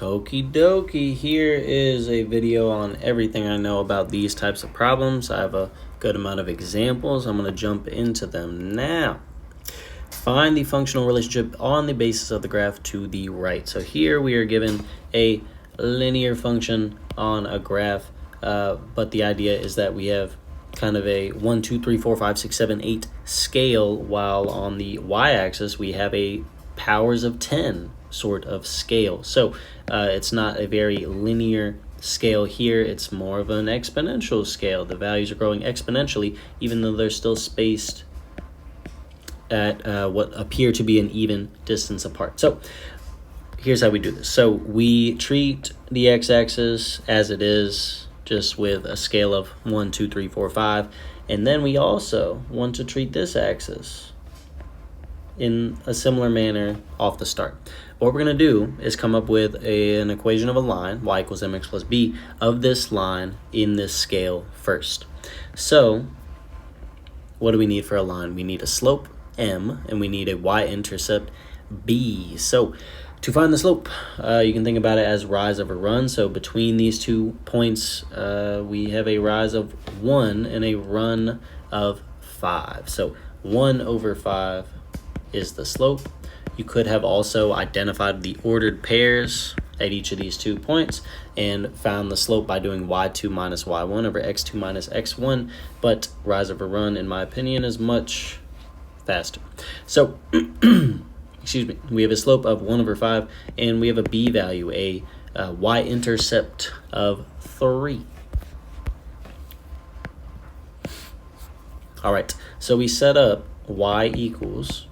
Okie dokie, here is a video on everything I know about these types of problems. I have a good amount of examples. I'm going to jump into them now. Find the functional relationship on the basis of the graph to the right. So here we are given a linear function on a graph, but the idea is that we have kind of a 1, 2, 3, 4, 5, 6, 7, 8 scale, while on the y-axis we have a powers of 10 sort of scale. So it's not a very linear scale here. It's more of an exponential scale. The values are growing exponentially, even though they're still spaced at what appear to be an even distance apart. So here's how we do this. So we treat the x-axis as it is, just with a scale of 1, 2, 3, 4, 5. And then we also want to treat this axis in a similar manner off the start. What we're going to do is come up with an equation of a line, y equals mx plus b, of this line in this scale first. So what do we need for a line? We need a slope, m, and we need a y-intercept, b. So to find the slope, you can think about it as rise over run. So between these 2 points, we have a rise of 1 and a run of 5. So 1 over 5 is the slope. You could have also identified the ordered pairs at each of these 2 points and found the slope by doing y2 minus y1 over x2 minus x1, but rise over run, in my opinion, is much faster. So excuse me, we have a slope of 1 over 5, and we have a b value, a y-intercept of 3. All right, so we set up y equals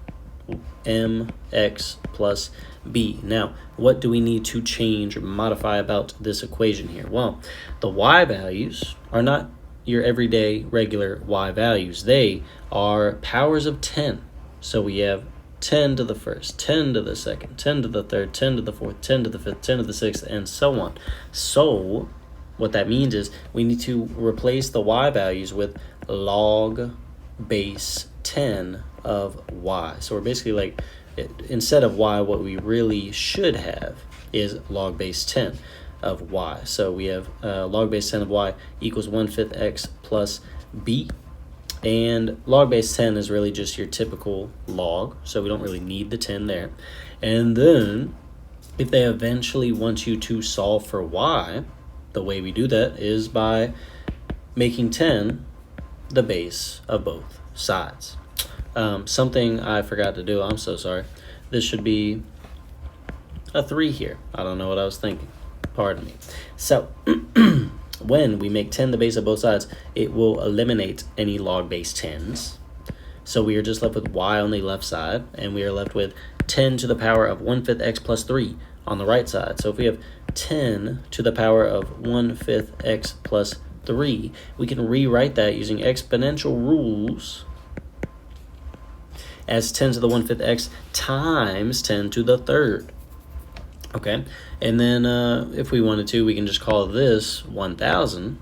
mx plus b. Now, what do we need to change or modify about this equation here? Well, the y values are not your everyday regular y values. They are powers of 10. So we have 10 to the first, 10 to the second, 10 to the third, 10 to the fourth, 10 to the fifth, 10 to the sixth, and so on. So what that means is we need to replace the y values with log base 10 of y. So we're basically like, instead of y, what we really should have is log base 10 of y. So we have log base 10 of y equals 1/5 x plus b. And log base 10 is really just your typical log, so we don't really need the 10 there. And then if they eventually want you to solve for y, the way we do that is by making 10 the base of both sides. Something I forgot to do, I'm so sorry. This should be a 3 here. I don't know what I was thinking. Pardon me. So when we make 10 the base of both sides, it will eliminate any log base 10s. So we are just left with y on the left side, and we are left with 10 to the power of 1/5 x plus 3 on the right side. So if we have 10 to the power of 1/5 x plus 3, we can rewrite that using exponential rules as 10 to the 1/5 x times 10 to the third. Okay, and then if we wanted to, we can just call this 1,000.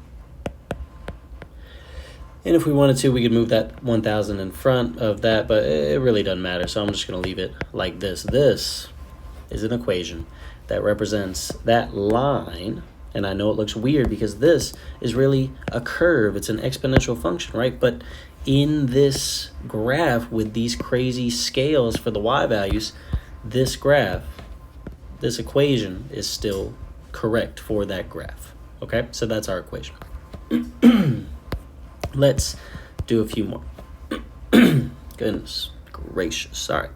And if we wanted to, we could move that 1,000 in front of that, but it really doesn't matter, so I'm just going to leave it like this. This is an equation that represents that line, and I know it looks weird because this is really a curve. It's an exponential function, right? But in this graph with these crazy scales for the y values, this graph, this equation is still correct for that graph. Okay, so that's our equation. Let's do a few more. Goodness gracious. Sorry.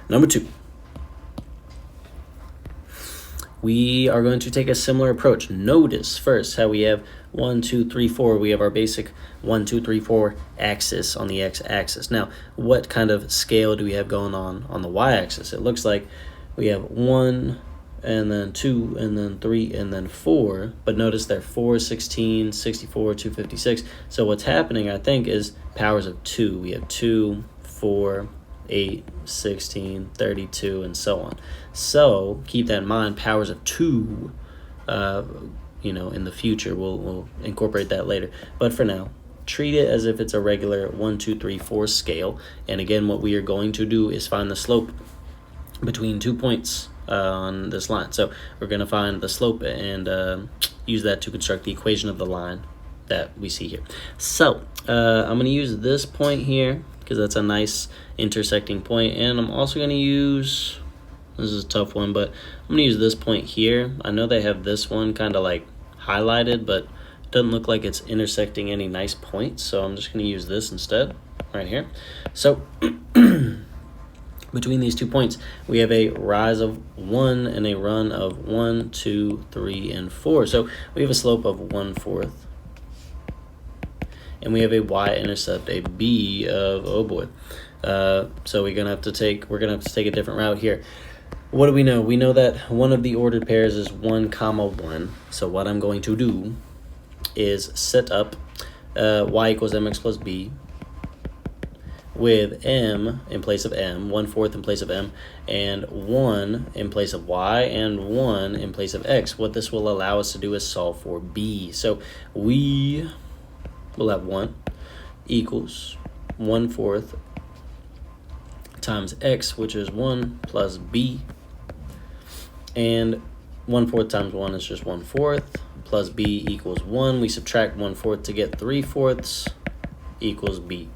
Number 2. We are going to take a similar approach. Notice first how we have 1, 2, 3, 4. We have our basic 1, 2, 3, 4 axis on the x-axis. Now, what kind of scale do we have going on the y-axis? It looks like we have 1, and then 2, and then 3, and then 4. But notice they're 4, 16, 64, 256. So what's happening, I think, is powers of 2. We have 2, 4, 8, 16, 32, and so on. So keep that in mind, powers of 2, in the future, we'll incorporate that later. But for now, treat it as if it's a regular 1, 2, 3, 4 scale. And again, what we are going to do is find the slope between 2 points on this line. So we're going to find the slope and use that to construct the equation of the line that we see here. So I'm going to use this point here because that's a nice intersecting point, and I'm also going to use, this is a tough one, but I'm going to use this point here. I know they have this one kind of like highlighted, but it doesn't look like it's intersecting any nice points, so I'm just going to use this instead right here. So between these 2 points, we have a rise of 1 and a run of 1, 2, 3, and 4. So we have a slope of 1/4. And we have a y-intercept, a b of, oh boy. So we're gonna have to take a different route here. What do we know? We know that one of the ordered pairs is 1, 1. So what I'm going to do is set up y equals mx plus b with m in place of m, 1/4 in place of m, and 1 in place of y, and 1 in place of x. What this will allow us to do is solve for b. So we will have 1 equals 1/4 times x, which is 1 plus b, and 1/4 times 1 is just 1/4, plus b equals 1. We subtract 1/4 to get 3/4 equals b.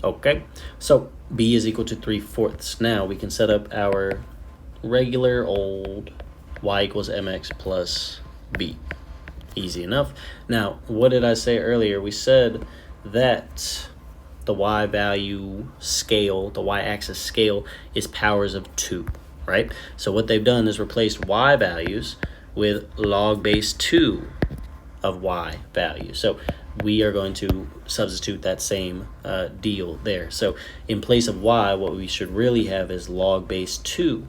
Okay, so b is equal to 3/4. Now we can set up our regular old y equals mx plus b. Easy enough. Now, what did I say earlier? We said that the y value scale, the y-axis scale, is powers of 2, right? So what they've done is replaced y values with log base 2 of y value. So we are going to substitute that same deal there. So in place of y, what we should really have is log base 2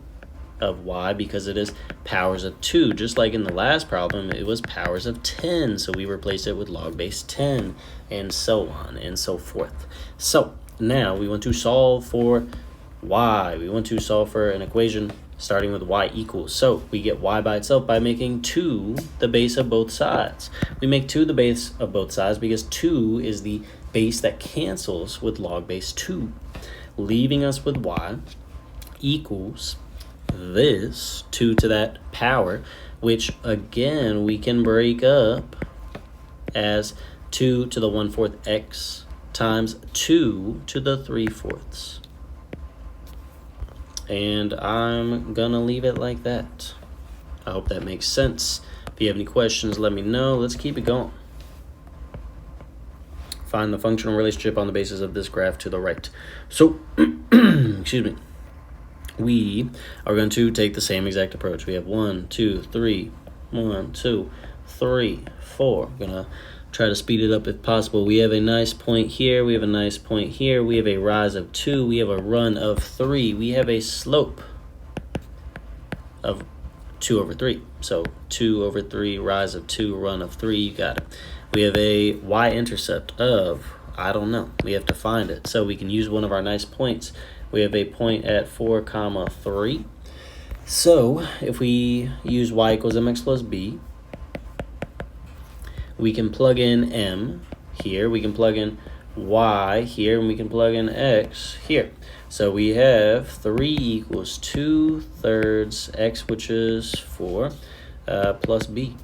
of y, because it is powers of 2. Just like in the last problem, it was powers of 10, so we replaced it with log base 10, and so on and so forth. So now we want to solve for y. We want to solve for an equation starting with y equals. So we get y by itself by making 2 the base of both sides. We make 2 the base of both sides because 2 is the base that cancels with log base 2, leaving us with y equals this 2 to that power, which again we can break up as 2 to the 1/4 x times 2 to the 3/4. And I'm gonna leave it like that. I hope that makes sense. If you have any questions, let me know. Let's keep it going. Find the functional relationship on the basis of this graph to the right. So, excuse me. We are going to take the same exact approach. We have 1, 2, 3, 1, 2, 3, 4. I'm gonna try to speed it up if possible. We have a nice point here. We have a nice point here. We have a rise of 2. We have a run of 3. We have a slope of 2/3. So 2/3, rise of 2, run of 3. You got it. We have a y-intercept of, I don't know. We have to find it. So we can use one of our nice points. We have a point at 4, 3. So if we use y equals mx plus b, we can plug in m here, we can plug in y here, and we can plug in x here. So we have 3 equals 2/3 x, which is 4, plus b.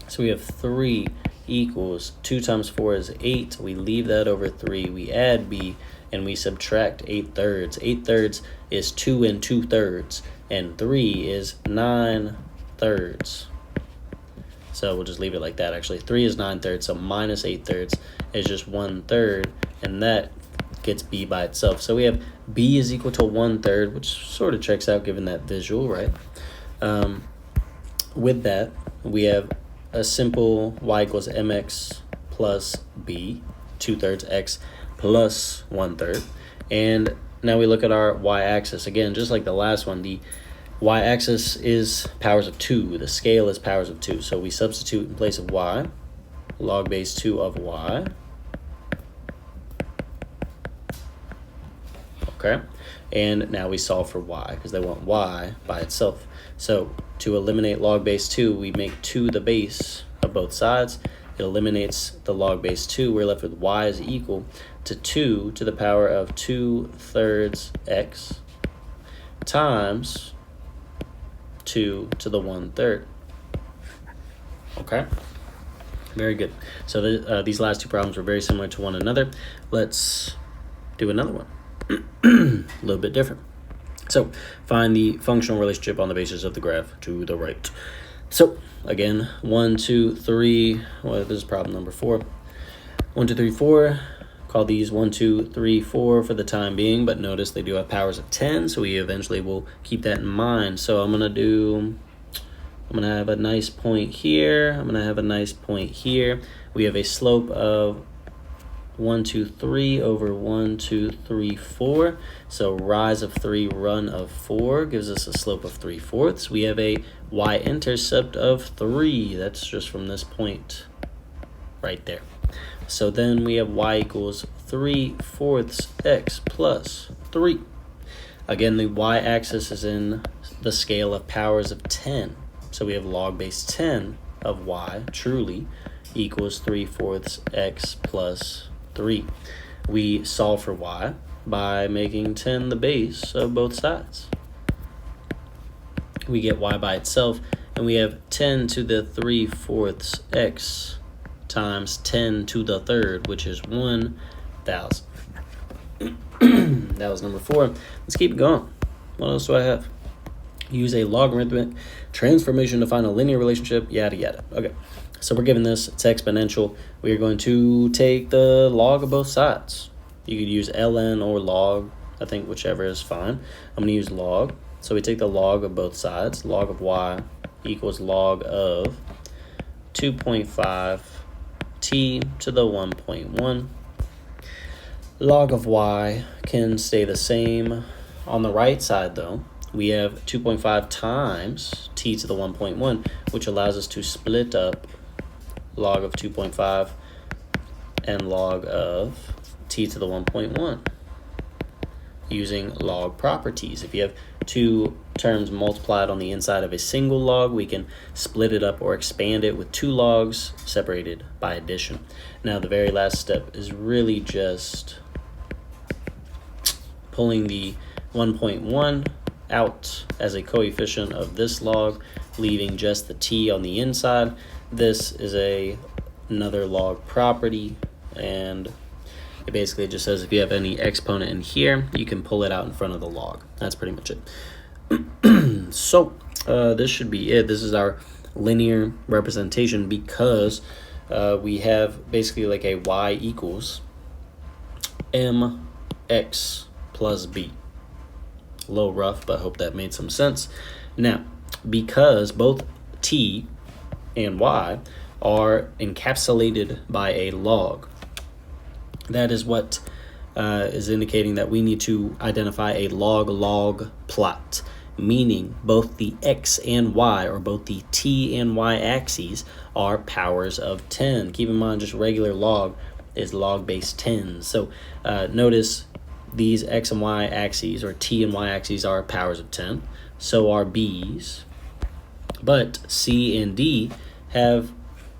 So we have 3 equals 2 times 4 is 8. We leave that over 3. We add b, and we subtract 8/3. 8/3 is 2 and 2/3, and 3 is 9/3. So we'll just leave it like that. Actually, 3 is 9/3, so minus 8/3 is just 1/3, and that gets b by itself. So we have b is equal to 1/3, which sort of checks out given that visual, right? With that, we have a simple y equals mx plus b, 2/3 x plus 1/3. And now we look at our y-axis. Again, just like the last one, the y-axis is powers of 2. The scale is powers of 2. So we substitute in place of y, log base 2 of y. Okay, and now we solve for y because they want y by itself. So to eliminate log base 2, we make 2 the base of both sides. It eliminates the log base 2. We're left with y is equal to 2 to the power of 2/3 x times 2 to the 1/3. Okay, very good. So these last two problems were very similar to one another. Let's do another one. A little bit different. So find the functional relationship on the basis of the graph to the right. So again, 1, 2, 3. Well, this is problem number 4. 1, 2, 3, 4. Call these 1, 2, 3, 4 for the time being, but notice they do have powers of 10, so we eventually will keep that in mind. So I'm gonna have a nice point here. I'm gonna have a nice point here. We have a slope of 1, 2, 3 over 1, 2, 3, 4. So rise of 3, run of 4 gives us a slope of 3/4. We have a y-intercept of 3. That's just from this point right there. So then we have y equals 3/4 x plus 3. Again, the y-axis is in the scale of powers of 10. So we have log base 10 of y truly equals 3/4 x plus 3. We solve for y by making 10 the base of both sides. We get y by itself, and we have 10 to the 3/4 x times 10 to the 3rd, which is 1,000. That was number 4. Let's keep going. What else do I have? Use a logarithmic transformation to find a linear relationship, yada yada. Okay, so we're given this, it's exponential. We are going to take the log of both sides. You could use ln or log, I think whichever is fine. I'm going to use log. So we take the log of both sides. Log of y equals log of 2.5 t to the 1.1. Log of y can stay the same. On the right side though, we have 2.5 times t to the 1.1, which allows us to split up log of 2.5 and log of t to the 1.1 using log properties. If you have two terms multiplied on the inside of a single log, we can split it up or expand it with two logs separated by addition. Now the very last step is really just pulling the 1.1 out as a coefficient of this log, leaving just the t on the inside. This is another log property, and it basically just says if you have any exponent in here, you can pull it out in front of the log. That's pretty much it. So this should be it. This is our linear representation because we have basically like a y equals mx plus b. A little rough, but I hope that made some sense. Now, because both t and y are encapsulated by a log, that is what is indicating that we need to identify a log-log plot, meaning both the x and y, or both the t and y axes, are powers of 10. Keep in mind, just regular log is log base 10. So notice these x and y axes, or t and y axes, are powers of 10. So are b's. But c and d have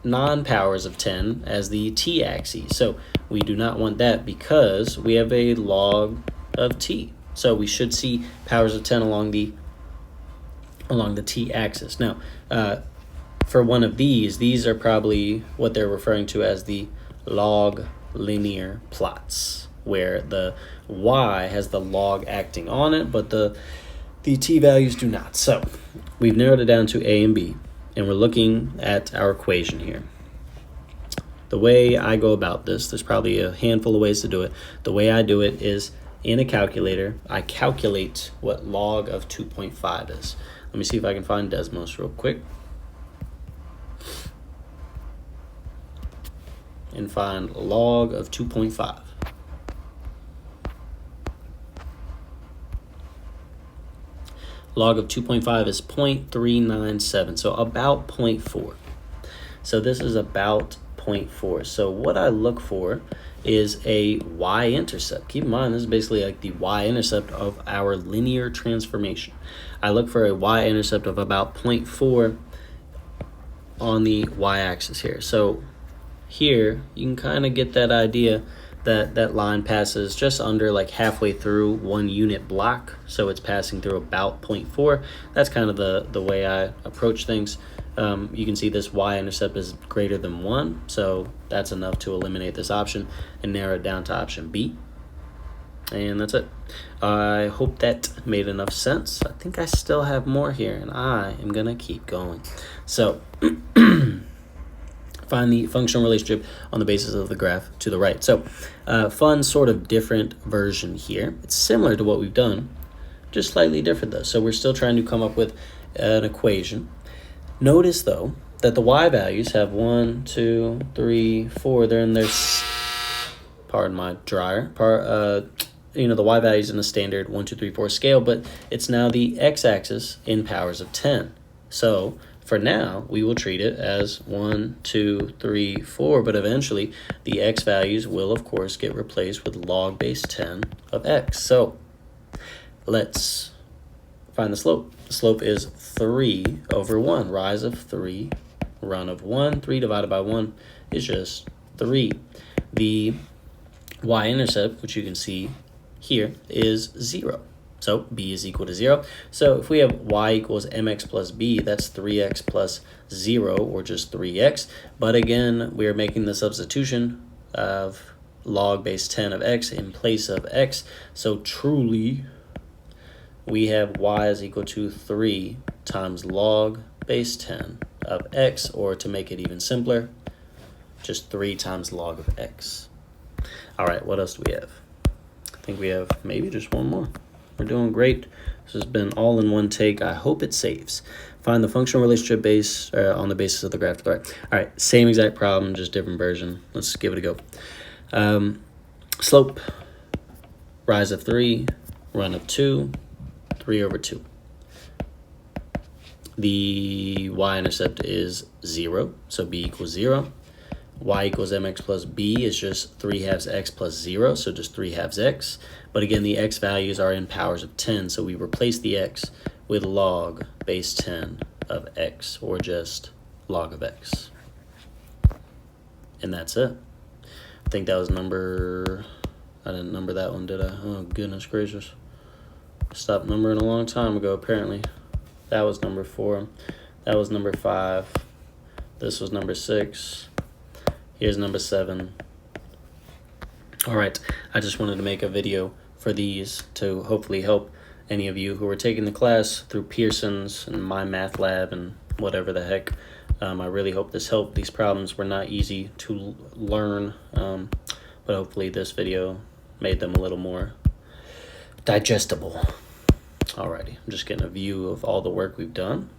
non-powers of 10 as the t axes. So we do not want that because we have a log of t. So we should see powers of 10 along the t axis. Now, for one of these are probably what they're referring to as the log linear plots, where the y has the log acting on it, but the t values do not. So we've narrowed it down to a and b, and we're looking at our equation here. The way I go about this, there's probably a handful of ways to do it. The way I do it is in a calculator, I calculate what log of 2.5 is. Let me see if I can find Desmos real quick and find log of 2.5. Log of 2.5 is 0.397, so about 0.4. So this is about 0.4. So what I look for is a y-intercept. Keep in mind, this is basically like the y-intercept of our linear transformation. I look for a y-intercept of about 0.4 on the y-axis here. So here, you can kind of get that idea that line passes just under like halfway through 1 unit block, so it's passing through about 0.4. That's kind of the way I approach things. You can see this y-intercept is greater than 1, so that's enough to eliminate this option and narrow it down to option B. And that's it. I hope that made enough sense. I think I still have more here, and I am going to keep going. So find the functional relationship on the basis of the graph to the right. So fun sort of different version here. It's similar to what we've done, just slightly different though. So we're still trying to come up with an equation. Notice though that the y values have 1, 2, 3, 4. They're in their, pardon my dryer, the y values in the standard 1, 2, 3, 4 scale, but it's now the x-axis in powers of 10. So for now, we will treat it as 1, 2, 3, 4, but eventually the x values will, of course, get replaced with log base 10 of x. So let's find the slope. The slope is 3 over 1. Rise of 3, run of 1. 3 divided by 1 is just 3. The y-intercept, which you can see here, is 0. So b is equal to 0. So if we have y equals mx plus b, that's 3x plus 0, or just 3x. But again, we are making the substitution of log base 10 of x in place of x. So truly, we have y is equal to 3 times log base 10 of x, or to make it even simpler, just 3 times log of x. All right, what else do we have? I think we have maybe just one more. We're doing great. This has been all in one take. I hope it saves. Find the functional relationship base on the basis of the graph to the right. All right, same exact problem, just different version. Let's give it a go. Slope, rise of 3, run of 2, 3 over 2. The y-intercept is 0, so b equals 0. Y equals mx plus b is just 3 halves x plus 0, so just 3 halves x. But again, the x values are in powers of 10, so we replace the x with log base 10 of x, or just log of x. And that's it. I think that was I didn't number that one, did I? Oh, goodness gracious. Stopped numbering a long time ago, apparently. That was number 4. That was number 5. This was number 6. Here's number 7. All right, I just wanted to make a video for these to hopefully help any of you who are taking the class through Pearson's and MyMathLab and whatever the heck. I really hope this helped. These problems were not easy to learn, but hopefully this video made them a little more digestible. Alrighty, I'm just getting a view of all the work we've done.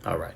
Alrighty.